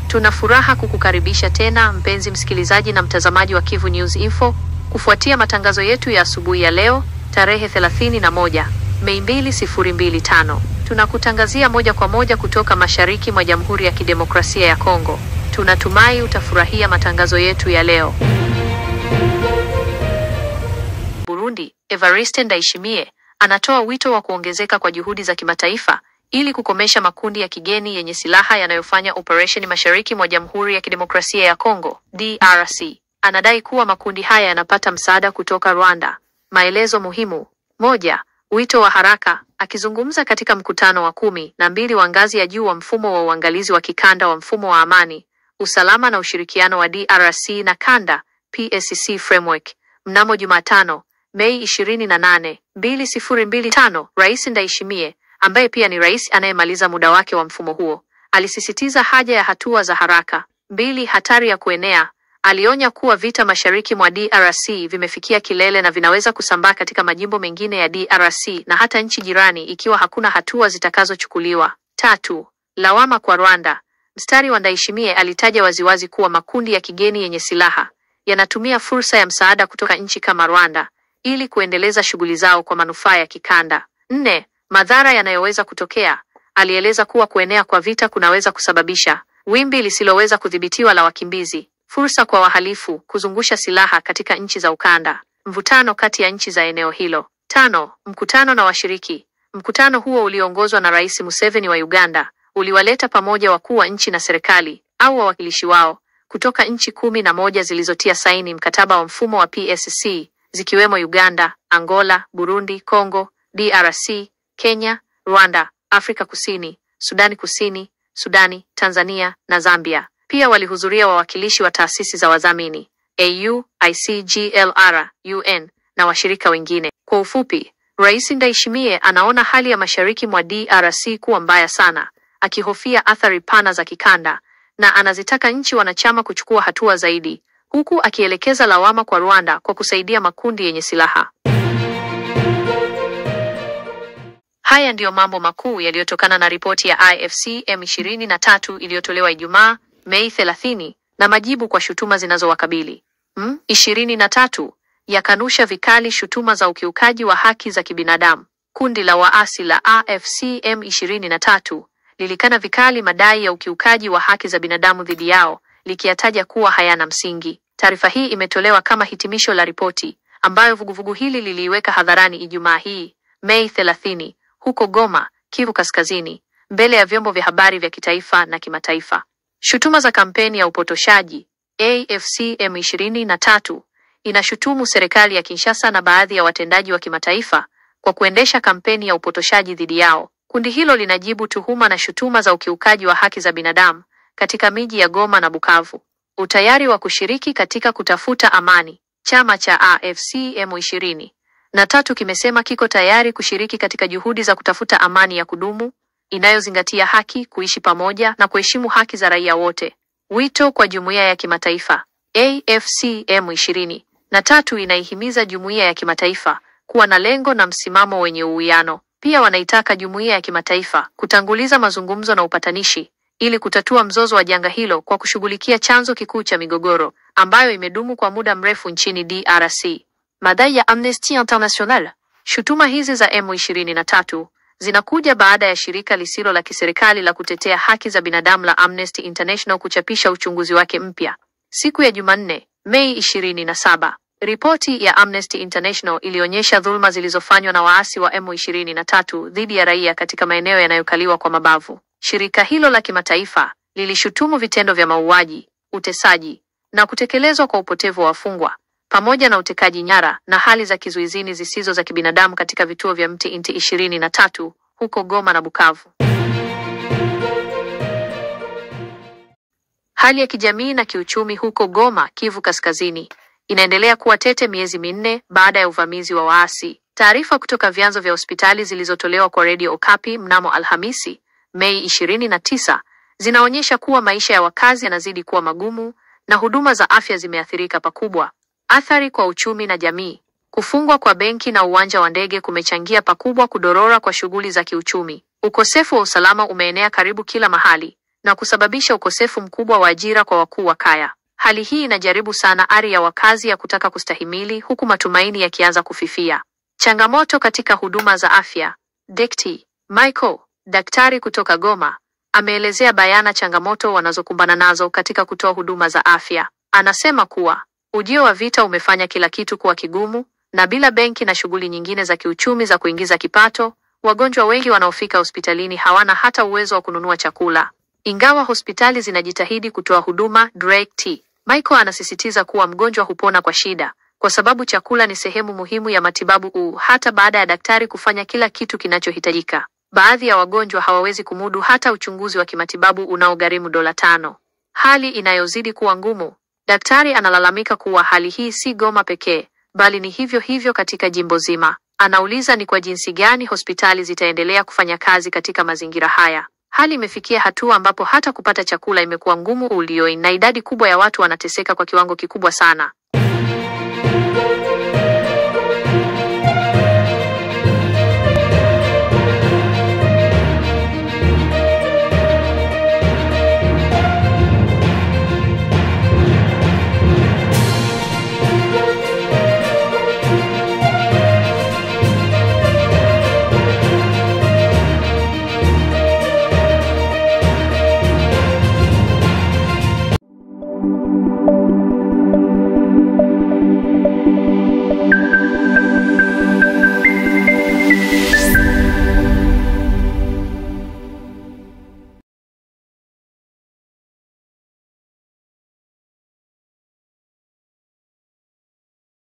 Tuna furaha kukukaribisha tena mpenzi msikilizaji na mtazamaji wa Kivu News Info kufuatia matangazo yetu ya asubuhi ya leo tarehe 31 Mei 2025. Tunakutangazia moja kwa moja kutoka mashariki mwa Jamhuri ya Kidemokrasia ya Kongo. Tunatumai utafurahia matangazo yetu ya leo. Burundi, Evariste Ndayishimiye anatoa wito wa kuongezeka kwa juhudi za kimataifa ili kukomesha makundi ya kigeni yenye silaha yanayofanya operesheni mashariki mwa Jamhuri ya Kidemokrasia ya Kongo, DRC. Anadai kuwa makundi haya yanapata msaada kutoka Rwanda. Maelezo muhimu. 1. Wito wa haraka. Akizungumza katika mkutano wa 12 wa ngazi ya juu wa mfumo wa uangalizi wa kikanda wa mfumo wa amani, usalama na ushirikiano wa DRC na kanda, PSC Framework, mnamo Jumatano, Mei 28, 2025, Rais Ndayishimiye, ambaye pia ni rais anayemaliza muda wake wa mfumo huo, alisisitiza haja ya hatua za haraka. 2. Hatari ya kuenea. Alionya kuwa vita mashariki mwa DRC vimefikia kilele na vinaweza kusambaa katika majimbo mengine ya DRC na hata nchi jirani ikiwa hakuna hatua zitakazochukuliwa. 3. Lawama kwa Rwanda. Mstari wa Ndayishimiye alitaja waziwazi kuwa makundi ya kigeni yenye silaha yanatumia fursa ya msaada kutoka nchi kama Rwanda ili kuendeleza shughuli zao kwa manufaa ya kikanda. 4. Madhara yanayoweza kutokea. Alieleza kuwa kuenea kwa vita kunaweza kusababisha wimbi lisiloweza kudhibitiwa la wakimbizi, fursa kwa wahalifu kuzungusha silaha katika nchi za ukanda, mvutano kati ya nchi za eneo hilo. 5. Mkutano na washiriki. Mkutano huo ulioongozwa na Rais Museveni wa Uganda uliwaleta pamoja wakuu wa nchi na serikali au wawakilishi wao kutoka nchi 11 zilizotia saini mkataba wa mfumo wa PSC, zikiwemo Uganda, Angola, Burundi, Kongo, DRC, Kenya, Rwanda, Afrika Kusini, Sudani Kusini, Sudani, Tanzania na Zambia. Pia walihudhuria wawakilishi wa taasisi za wadhamini, AU, ICGLR, UN na washirika wengine. Kwa ufupi, Rais Ndayishimiye anaona hali ya mashariki mwa DRC kuwa mbaya sana, akihofia athari pana za kikanda na anazitaka nchi wanachama kuchukua hatua zaidi, huku akielekeza lawama kwa Rwanda kwa kusaidia makundi yenye silaha. Haya ndiyo mambo makuu yaliyotokana na ripoti ya AFC M23 iliyotolewa Ijumaa, Mei 30 na majibu kwa shutuma zinazowakabili. 23 yakanusha vikali shutuma za ukiukaji wa haki za kibinadamu. Kundi la waasi la AFC M23 lilikana vikali madai ya ukiukaji wa haki za binadamu dhidi yao, likiyataja kuwa hayana msingi. Taarifa hii imetolewa kama hitimisho la ripoti ambayo vuguvugu hili liliiweka hadharani Ijumaa hii, Mei 30, huko Goma, Kivu Kaskazini, mbele ya vyombo vya habari vya kitaifa na kimataifa. Shutuma za kampeni ya upotoshaji. AFC M23 inashutumu serikali ya Kinshasa na baadhi ya watendaji wa kimataifa kwa kuendesha kampeni ya upotoshaji dhidi yao. Kundi hilo linajibu tuhuma na shutuma za ukiukaji wa haki za binadamu katika miji ya Goma na Bukavu. Utayari wa kushiriki katika kutafuta amani. Chama cha AFC M23 kimesema kiko tayari kushiriki katika juhudi za kutafuta amani ya kudumu inayozingatia haki, kuishi pamoja na kuheshimu haki za raia wote. Wito kwa jumuiya ya kimataifa. AFC M23 inaihimiza jumuiya ya kimataifa kuwa na lengo na msimamo wenye uwiano. Pia wanaitaka jumuiya ya kimataifa kutanguliza mazungumzo na upatanishi ili kutatua mzozo wa janga hilo kwa kushughulikia chanzo kikuu cha migogoro ambayo imedumu kwa muda mrefu nchini DRC. Madai ya Amnesty International. Shutuma hizi za M23 zinakuja baada ya shirika lisilo la kiserikali la kutetea haki za binadamu la Amnesty International kuchapisha uchunguzi wake mpya siku ya Jumanne, Mei 27. Ripoti ya Amnesty International ilionyesha dhulma zilizofanywa na waasi wa M23 dhidi ya raia katika maeneo yanayokaliwa kwa mabavu. Shirika hilo la kimataifa lilishutumu vitendo vya mauaji, utesaji na kutekelezwa kwa upotevu wa wafungwa, pamoja na utekaji nyara na hali za kizuizini zisizo za kibinadamu katika vituo vya M23 huko Goma na Bukavu. Hali ya kijamii na kiuchumi huko Goma, Kivu Kaskazini, inaendelea kuwa tete miezi minne baada ya uvamizi wa waasi. Taarifa kutoka vyanzo vya hospitali zilizotolewa kwa Radio Okapi mnamo Alhamisi, Mei 29, zinaonyesha kuwa maisha ya wakazi yanazidi kuwa magumu na huduma za afya zimeathirika pakubwa. Athari kwa uchumi na jamii. Kufungwa kwa benki na uwanja wa ndege kumechangia pakubwa kudorora kwa shughuli za kiuchumi. Ukosefu wa usalama umeenea karibu kila mahali na kusababisha ukosefu mkubwa wa ajira kwa wakuu wa kaya. Hali hii inajaribu sana ari ya wakazi ya kutaka kustahimili, huku matumaini yakianza kufifia. Changamoto katika huduma za afya. Dkt. Michael, daktari kutoka Goma, ameelezea bayana changamoto wanazokumbana nazo katika kutoa huduma za afya. Anasema kuwa ujio wa vita umefanya kila kitu kuwa kigumu, na bila benki na shughuli nyingine za kiuchumi za kuingiza kipato, wagonjwa wengi wanaofika hospitalini hawana hata uwezo wa kununua chakula. Ingawa hospitali zinajitahidi kutoa huduma, Dkt. Michael anasisitiza kuwa mgonjwa hupona kwa shida, kwa sababu chakula ni sehemu muhimu ya matibabu hata baada ya daktari kufanya kila kitu kinachohitajika. Baadhi ya wagonjwa hawawezi kumudu hata uchunguzi wa kimatibabu unaogharimu $5. Hali inayozidi kuwa ngumu. Daktari analalamika kuwa hali hii si Goma pekee, bali ni hivyo hivyo katika jimbo zima. Anauliza ni kwa jinsi gani hospitali zitaendelea kufanya kazi katika mazingira haya. Hali imefikia hatua ambapo hata kupata chakula imekuwa ngumu na idadi kubwa ya watu wanateseka kwa kiwango kikubwa sana.